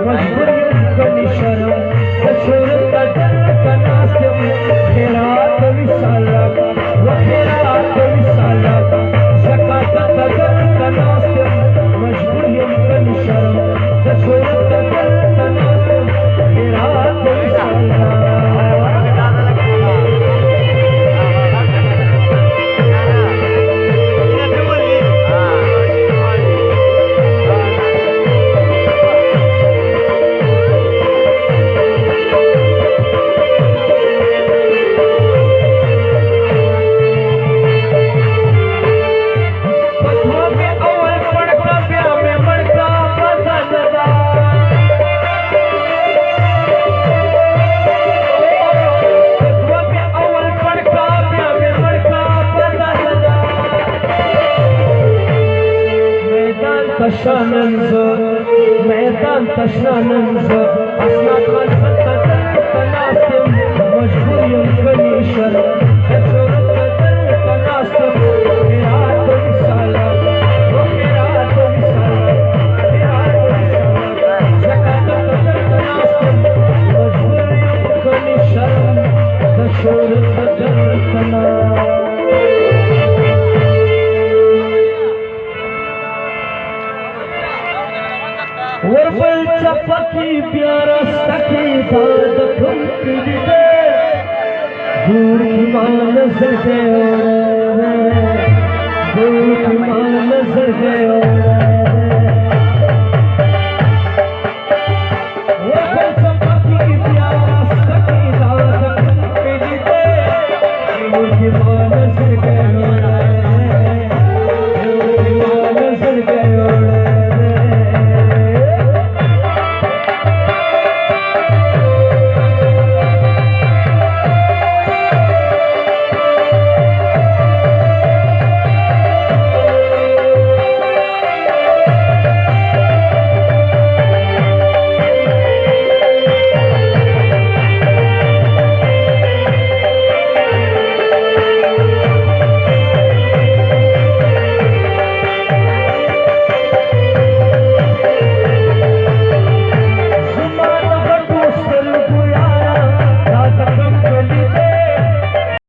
मजबूरियों का निशाना शोहरत का जन्नत का नासिम खैरात विसाला व खैरात विसाला ज़कात का जन्नत का नासिम मजबूरियों का निशाना शोहरत का जन्नत का नासिम खैरात विसाला। मैदान तशनानंद असना खान तनासिम मजबूरियों का निशाना शोहरत का जन्नत का नासिम खैरात विसाला व खैरात विसाला खैरात विसाला ज़कात का जन्नत का नासिम मजबूरियों का निशाना शोहरत का जन्नत का नासिम। वरपल चपकी प्यारा सखी दाद खुमकी दे दूर की मान सके दूर की मान सके